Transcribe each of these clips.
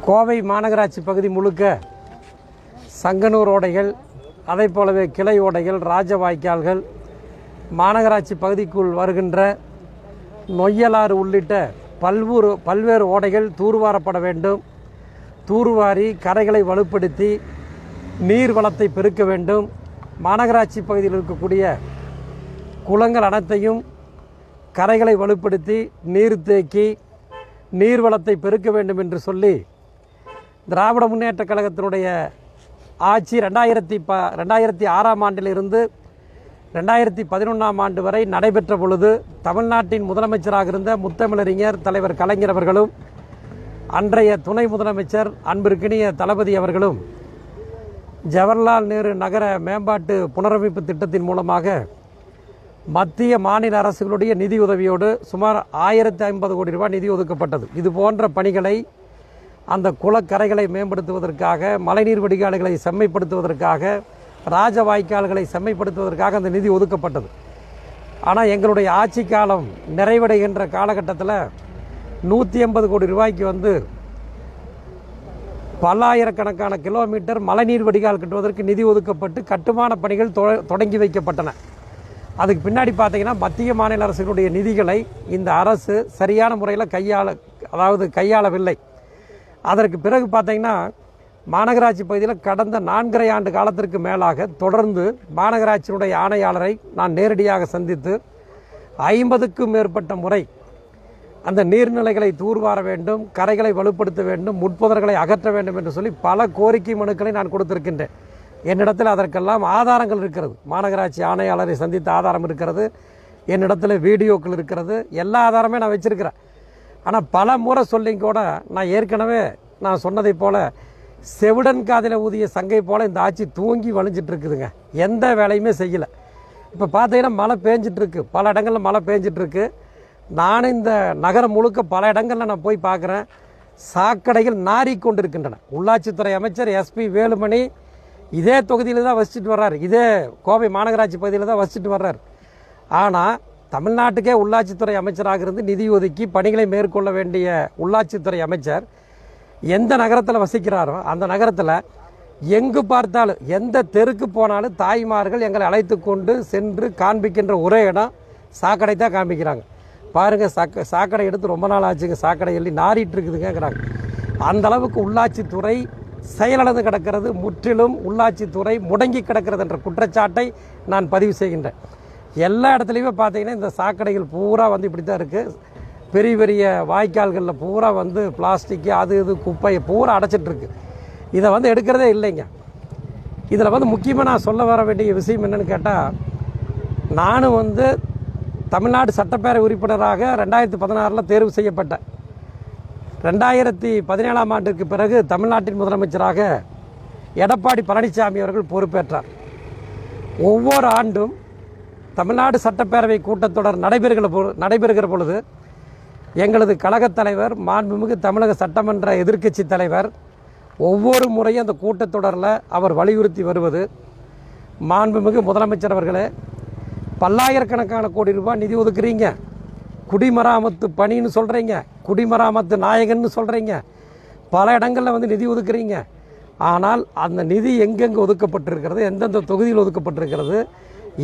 கோவை மாநகராட்சி பகுதி முழுக்க சங்கனூர் ஓடைகள், அதை போலவே கிளை ஓடைகள், ராஜவாய்க்கால்கள், மாநகராட்சி பகுதிக்குள் வருகின்ற நொய்யலாறு உள்ளிட்ட பல்வேறு ஓடைகள் தூர்வாரப்பட வேண்டும். தூர்வாரி கரைகளை வலுப்படுத்தி நீர் வளத்தை பெருக்க வேண்டும். மாநகராட்சி பகுதியில் இருக்கக்கூடிய குளங்கள் அனைத்தையும் கரைகளை வலுப்படுத்தி நீர் தேக்கி நீர் வளத்தை பெருக்க வேண்டும் என்று சொல்லி திராவிட முன்னேற்றக் கழகத்தினுடைய ஆட்சி 2006ஆம் ஆண்டிலிருந்து 2011ஆம் ஆண்டு வரை நடைபெற்ற பொழுது தமிழ்நாட்டின் முதலமைச்சராக இருந்த முத்தமிழறிஞர் தலைவர் கலைஞர் அவர்களும் அன்றைய துணை முதலமைச்சர் அன்பிற்கினிய தளபதி அவர்களும் ஜவஹர்லால் நேரு நகர மேம்பாட்டு புனரமைப்பு திட்டத்தின் மூலமாக மத்திய மாநில அரசுகளுடைய நிதியுதவியோடு சுமார் 1050 கோடி ரூபாய் நிதி ஒதுக்கப்பட்டது. இது போன்ற பணிகளை அந்த குளக்கரைகளை மேம்படுத்துவதற்காக, மழைநீர் வடிகால்களை செம்மைப்படுத்துவதற்காக, ராஜவாய்க்கால்களை செம்மைப்படுத்துவதற்காக அந்த நிதி ஒதுக்கப்பட்டது. ஆனால் எங்களுடைய ஆட்சி காலம் நிறைவடைகின்ற காலகட்டத்தில் 180 கோடி ரூபாய்க்கு பல்லாயிரக்கணக்கான கிலோமீட்டர் மழைநீர் வடிகால் கட்டுவதற்கு நிதி ஒதுக்கப்பட்டு கட்டுமான பணிகள் தொடங்கி வைக்கப்பட்டன. அதுக்கு பின்னாடி பார்த்தீங்கன்னா மத்திய மாநில அரசுகளுடைய நிதிகளை இந்த அரசு சரியான முறையில் கையாளவில்லை. அதற்கு பிறகு பார்த்தீங்கன்னா மாநகராட்சி பகுதியில் கடந்த 4.5 ஆண்டு காலத்திற்கு மேலாக தொடர்ந்து மாநகராட்சியினுடைய ஆணையாளரை நான் நேரடியாக சந்தித்து 50க்கும் மேற்பட்ட முறை அந்த நீர்நிலைகளை தூர்வார வேண்டும், கரைகளை வலுப்படுத்த வேண்டும், முட்புதர்களை அகற்ற வேண்டும் என்று சொல்லி பல கோரிக்கை மனுக்களை நான் கொடுத்திருக்கின்றேன். என்னிடத்தில் அதற்கெல்லாம் ஆதாரங்கள் இருக்கிறது. மாநகராட்சி ஆணையாளரை சந்தித்த ஆதாரம் இருக்கிறது, என்னிடத்தில் வீடியோக்கள் இருக்கிறது, எல்லா ஆதாரமே நான் வச்சிருக்கிறேன். ஆனால் பல முறை சொல்லி கூட நான் ஏற்கனவே நான் சொன்னதை போல செவிடன் காதில் ஊதிய சங்கை போல் இந்த ஆட்சி தூங்கி வலிஞ்சிட்டு இருக்குதுங்க. எந்த வேலையுமே செய்யலை. இப்போ பார்த்தீங்கன்னா மழை பேஞ்சிட்ருக்கு, பல இடங்களில் மழை பேஞ்சிட்ருக்கு. நானும் இந்த நகரம் முழுக்க பல இடங்களில் நான் போய் பார்க்குறேன். சாக்கடைகள் நாறிக்கொண்டிருக்கின்றன. உள்ளாட்சித்துறை அமைச்சர் எஸ்பி வேலுமணி இதே தொகுதியில் தான் வசிச்சுட்டு வர்றாரு, இதே கோவை மாநகராட்சி பகுதியில் தான் வசிச்சுட்டு வர்றார். ஆனால் தமிழ்நாட்டுக்கே உள்ளாட்சித்துறை அமைச்சராக இருந்து நிதி ஒதுக்கி பணிகளை மேற்கொள்ள வேண்டிய உள்ளாட்சித்துறை அமைச்சர் எந்த நகரத்தில் வசிக்கிறாரோ அந்த நகரத்தில் எங்கு பார்த்தாலும், எந்த தெருக்கு போனாலும் தாய்மார்கள் எங்களை அழைத்து கொண்டு சென்று காண்பிக்கின்ற ஒரே இடம் சாக்கடை தான் காண்பிக்கிறாங்க. பாருங்கள், சாக்கடை எடுத்து ரொம்ப நாள் ஆச்சுங்க, சாக்கடை எள்ளி நாறிட்டு இருக்குதுங்கிறாங்க. அந்த அளவுக்கு உள்ளாட்சித்துறை செயலிழந்து கிடக்கிறது. முற்றிலும் உள்ளாட்சித்துறை முடங்கி கிடக்கிறது என்ற குற்றச்சாட்டை நான் பதிவு செய்கின்றேன். எல்லா இடத்துலையுமே பார்த்தீங்கன்னா இந்த சாக்கடைகள் பூரா இப்படி தான் இருக்குது. பெரிய பெரிய வாய்க்கால்களில் பூரா பிளாஸ்டிக்கு அது இது குப்பையை பூரா அடைச்சிட்ருக்கு. இதை எடுக்கிறதே இல்லைங்க. இதில் முக்கியமாக நான் சொல்ல வர வேண்டிய விஷயம் என்னென்னு கேட்டால், நானும் தமிழ்நாடு சட்டப்பேரவை உறுப்பினராக 2016 தேர்வு செய்யப்பட்டேன். 2017ஆம் ஆண்டுக்கு பிறகு தமிழ்நாட்டின் முதலமைச்சராக எடப்பாடி பழனிசாமி அவர்கள் பொறுப்பேற்றார். ஒவ்வொரு ஆண்டும் தமிழ்நாடு சட்டப்பேரவை கூட்டத்தொடர் நடைபெறுகிற பொழுது எங்களது கழகத் தலைவர், மாண்புமிகு தமிழக சட்டமன்ற எதிர்க்கட்சி தலைவர் ஒவ்வொரு முறையும் அந்த கூட்டத்தொடரில் அவர் வலியுறுத்தி வருவது, மாண்புமிகு முதலமைச்சர் அவர்களே, பல்லாயிரக்கணக்கான கோடி ரூபாய் நிதி ஒதுக்குறீங்க, குடிமராமத்து பணின்னு சொல்கிறீங்க, குடிமராமத்து நாயகன்னு சொல்கிறீங்க, பல இடங்களில் நிதி ஒதுக்குறீங்க. ஆனால் அந்த நிதி எங்கெங்கே ஒதுக்கப்பட்டிருக்கிறது, எந்தெந்த தொகுதியில் ஒதுக்கப்பட்டிருக்கிறது,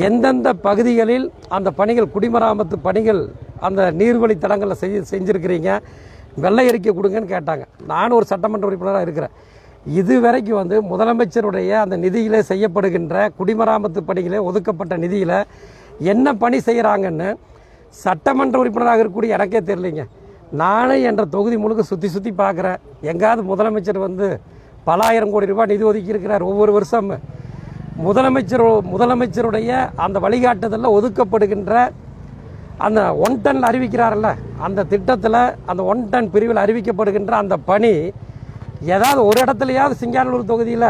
எந்தெந்த பகுதிகளில் அந்த பணிகள், குடிமராமத்து பணிகள், அந்த நீர்வழி தடங்களில் செஞ்சுருக்கிறீங்க, வெள்ளை அறிக்கை கொடுங்கன்னு கேட்டாங்க. நானும் ஒரு சட்டமன்ற உறுப்பினராக இருக்கிறேன். இது வரைக்கும் முதலமைச்சருடைய அந்த நிதியிலே செய்யப்படுகின்ற குடிமராமத்து பணிகளே ஒதுக்கப்பட்ட நிதியில் என்ன பணி செய்கிறாங்கன்னு சட்டமன்ற உறுப்பினராக இருக்கக்கூடிய எனக்கே தெரியலைங்க. நானும் என்ற தொகுதி முழுக்க சுற்றி பார்க்குறேன். எங்காவது முதலமைச்சர் பல ஆயிரம் கோடி ரூபாய் நிதி ஒதுக்கி இருக்கிறார் ஒவ்வொரு வருஷம். முதலமைச்சருடைய அந்த வழிகாட்டுதலில் ஒதுக்கப்படுகின்ற அந்த 1 டன் அறிவிக்கிறாரல்ல, அந்த திட்டத்தில் அந்த 1 டன் பிரிவில் அறிவிக்கப்படுகின்ற அந்த பணி ஏதாவது ஒரு இடத்துலையாவது சிங்கானூர் தொகுதியில்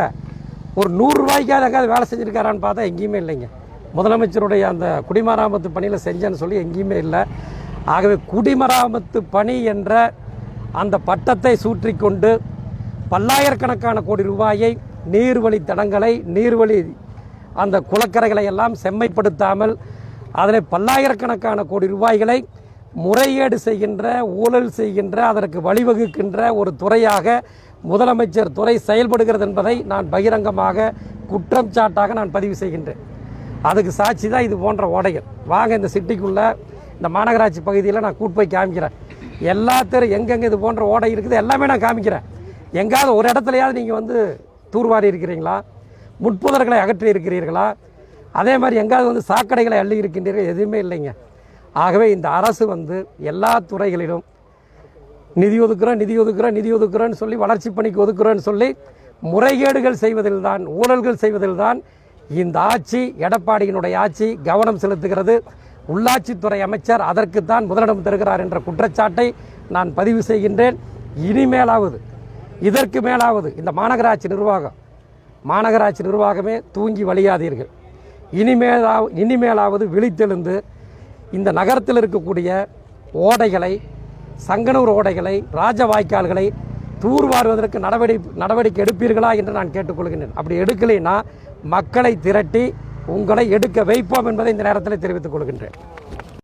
ஒரு 100 ரூபாய்க்காவது எங்காவது வேலை செஞ்சுருக்காரான்னு பார்த்தா எங்கேயுமே இல்லைங்க. முதலமைச்சருடைய அந்த குடிமராமத்து பணியில் செஞ்சேன்னு சொல்லி எங்கேயுமே இல்லை. ஆகவே குடிமராமத்து பணி என்ற அந்த பட்டத்தை சூற்றிக்கொண்டு பல்லாயிரக்கணக்கான கோடி ரூபாயை நீர்வழி தடங்களை, நீர்வழி அந்த குளக்கரைகளை எல்லாம் செம்மைப்படுத்தாமல் அதில் பல்லாயிரக்கணக்கான கோடி ரூபாய்களை முறைகேடு செய்கின்ற, ஊழல் செய்கின்ற, அதற்கு வழிவகுக்கின்ற ஒரு துறையாக முதலமைச்சர் துறை செயல்படுகிறது என்பதை நான் பகிரங்கமாக குற்றம் சாட்டாக நான் பதிவு செய்கின்றேன். அதுக்கு சாட்சி தான் இது போன்ற ஓடைகள். வாங்க இந்த சிட்டிக்குள்ளே, இந்த மாநகராட்சி பகுதியில் நான் கூட்டு போய் காமிக்கிறேன். எல்லா தெரு எங்கெங்கே இது போன்ற ஓடை இருக்குது எல்லாமே நான் காமிக்கிறேன். எங்காவது ஒரு இடத்துலையாவது நீங்கள் வந்து தூர்வாரி இருக்கிறீங்களா? முட்புதர்களை அகற்றி இருக்கிறீர்களா? அதே மாதிரி எங்காவது வந்து சாக்கடைகளை அள்ளி இருக்கின்றீர்கள்? எதுவுமே இல்லைங்க. ஆகவே இந்த அரசு வந்து எல்லா துறைகளிலும் நிதி ஒதுக்குறோன்னு சொல்லி, வளர்ச்சி பணிக்கு ஒதுக்குறோன்னு சொல்லி முறைகேடுகள் செய்வதில் தான், ஊழல்கள் செய்வதில் தான் இந்த ஆட்சி, எடப்பாடியினுடைய ஆட்சி கவனம் செலுத்துகிறது. உள்ளாட்சித்துறை அமைச்சர் அதற்குத்தான் முதலிடம் தருகிறார் என்ற குற்றச்சாட்டை நான் பதிவு செய்கின்றேன். இனிமேலாவது, இதற்கு மேலாவது இந்த மாநகராட்சி நிர்வாகமே தூங்கி வழியாதீர்கள். இனிமேலாவது விழித்தெழுந்து இந்த நகரத்தில் இருக்கக்கூடிய ஓடைகளை, சங்கனூர் ஓடைகளை, ராஜவாய்க்கால்களை தூர்வாருவதற்கு நடவடிக்கை எடுப்பீர்களா என்று நான் கேட்டுக்கொள்கின்றேன். அப்படி எடுக்கலைன்னா மக்களை திரட்டி உங்களை எடுக்க வைப்போம் என்பதை இந்த நேரத்தில் தெரிவித்துக் கொள்கின்றேன்.